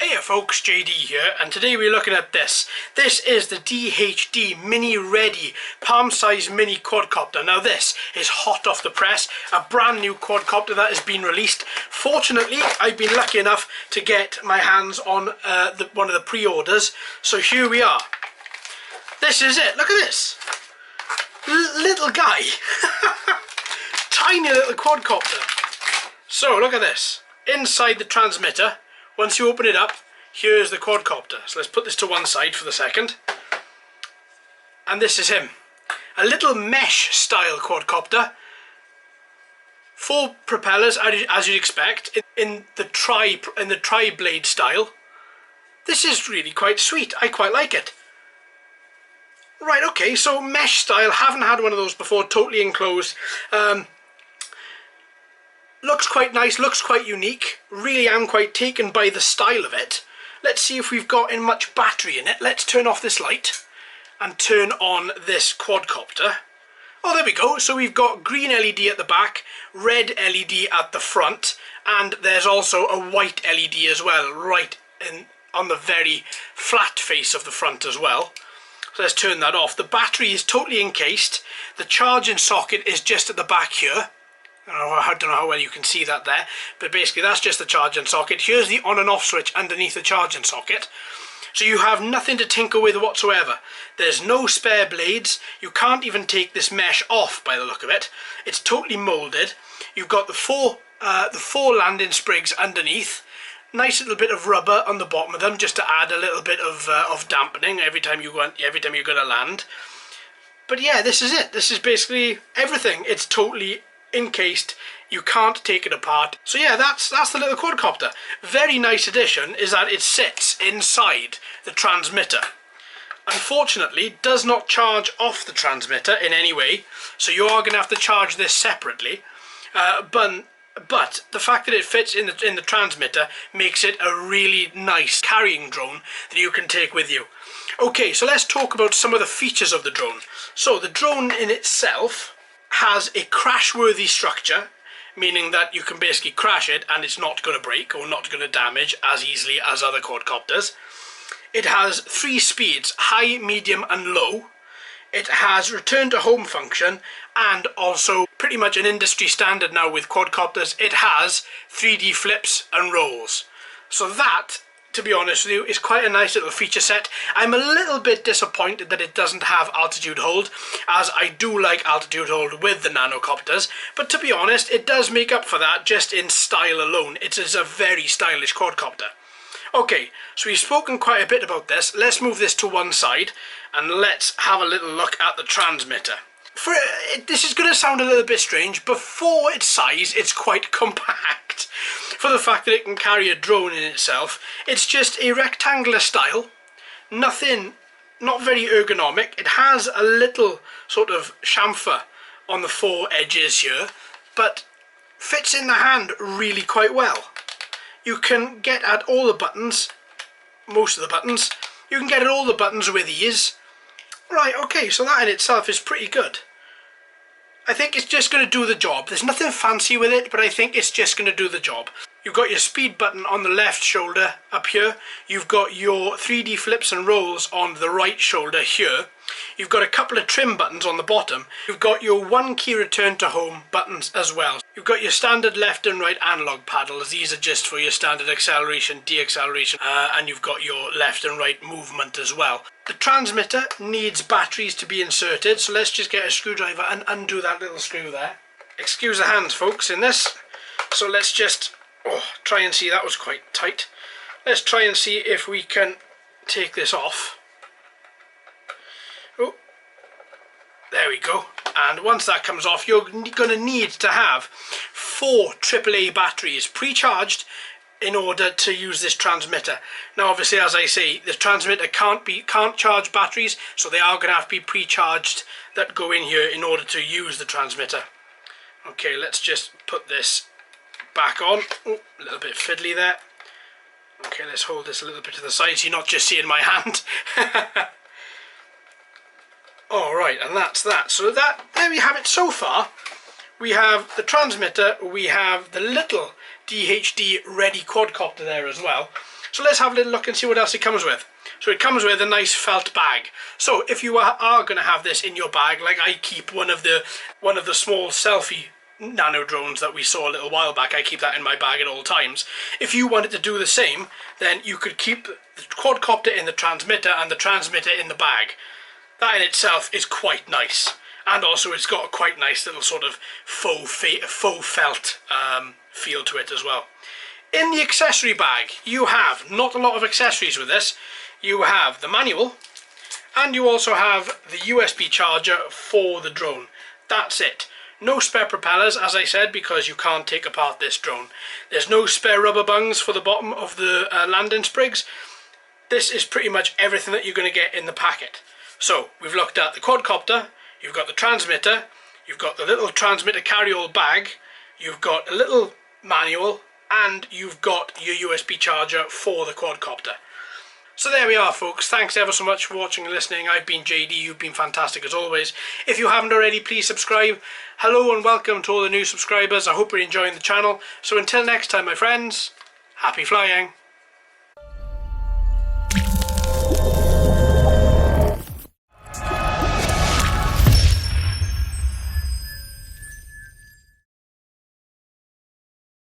Hey folks, JD here, and today we're looking at this. This is the DHD Mini Reddie palm-sized mini quadcopter. Now this is hot off the press, a brand new quadcopter that has been released. Fortunately, I've been lucky enough to get my hands on one of the pre-orders, so here we are. This is it, look at this. Little guy. Tiny little quadcopter. So look at this. Inside the transmitter, once you open it up, here's the quadcopter. So let's put this to one side for the second. And this is him. A little mesh style quadcopter. 4 propellers, as you'd expect, in the tri-blade style. This is really quite sweet. I quite like it. Right, okay, so mesh style. Haven't had one of those before, totally enclosed. Looks quite nice, looks quite unique. Really am quite taken by the style of it. Let's see if we've got much battery in it. Let's turn off this light and turn on this quadcopter. Oh, there we go. So we've got green LED at the back, red LED at the front, and there's also a white LED as well, right on the very flat face of the front as well. So let's turn that off. The battery is totally encased. The charging socket is just at the back here. I don't know how well you can see that there, but basically that's just the charging socket. Here's the on and off switch underneath the charging socket. So you have nothing to tinker with whatsoever. There's no spare blades. You can't even take this mesh off by the look of it. It's totally moulded. You've got the four landing sprigs underneath. Nice little bit of rubber on the bottom of them, just to add a little bit of dampening every time you're going to land. But yeah, this is it. This is basically everything. It's totally encased. You can't take it apart. So yeah, that's the little quadcopter. Very nice addition is that it sits inside the transmitter. Unfortunately, does not charge off the transmitter in any way, so you are going to have to charge this separately. But the fact that it fits in the transmitter makes it a really nice carrying drone that you can take with you. Okay, so let's talk about some of the features of the drone. So the drone in itself has a crash-worthy structure, meaning that you can basically crash it and it's not going to break or not going to damage as easily as other quadcopters. It has 3 speeds, high, medium and low. It has return to home function, and also pretty much an industry standard now with quadcopters, it has 3D flips and rolls. So that, to be honest with you, is quite a nice little feature set. I'm a little bit disappointed that it doesn't have altitude hold, as I do like altitude hold with the nanocopters, but to be honest, it does make up for that just in style alone. It is a very stylish quadcopter. Okay, so we've spoken quite a bit about this. Let's move this to one side and let's have a little look at the transmitter. This is going to sound a little bit strange, but for its size, it's quite compact. For the fact that it can carry a drone in itself, it's just a rectangular style. Not very ergonomic. It has a little sort of chamfer on the 4 edges here, but fits in the hand really quite well. You can get at all the buttons, most of the buttons. You can get at all the buttons with ease. Right, okay, so that in itself is pretty good. I think it's just going to do the job. There's nothing fancy with it, but I think it's just going to do the job. You've got your speed button on the left shoulder up here. You've got your 3D flips and rolls on the right shoulder here. You've got a couple of trim buttons on the bottom. You've got your 1 key return to home buttons as well. You've got your standard left and right analog paddles. These are just for your standard acceleration, deacceleration, and you've got your left and right movement as well. The transmitter needs batteries to be inserted, so let's just get a screwdriver and undo that little screw there. Excuse the hands, folks, in this. So let's just try and see. That was quite tight. Let's try and see if we can take this off. Oh, there we go. And once that comes off, you're going to need to have 4 AAA batteries pre-charged in order to use this transmitter. Now obviously, as I say, the transmitter can't charge batteries, so they are going to have to be pre-charged that go in here in order to use the transmitter. Okay, let's just put this back on. Oh, a little bit fiddly there. Okay, let's hold this a little bit to the side so you're not just seeing my hand. Alright, and that's that. So there we have it so far. We have the transmitter, we have the little DHD Reddie Quadcopter there as well. So let's have a little look and see what else it comes with. So it comes with a nice felt bag. So if you are going to have this in your bag, like I keep one of the small selfie nano drones that we saw a little while back, I keep that in my bag at all times. If you wanted to do the same, then you could keep the quadcopter in the transmitter and the transmitter in the bag. That in itself is quite nice. And also it's got a quite nice little sort of faux felt feel to it as well. In the accessory bag, you have not a lot of accessories with this. You have the manual, and you also have the USB charger for the drone. That's it. No spare propellers, as I said, because you can't take apart this drone. There's no spare rubber bungs for the bottom of the landing sprigs. This is pretty much everything that you're going to get in the packet. So, we've looked at the quadcopter, you've got the transmitter, you've got the little transmitter carry-all bag, you've got a little manual, and you've got your USB charger for the quadcopter. So there we are, folks. Thanks ever so much for watching and listening. I've been JD, you've been fantastic as always. If you haven't already, please subscribe. Hello and welcome to all the new subscribers. I hope you're enjoying the channel. So until next time, my friends, happy flying.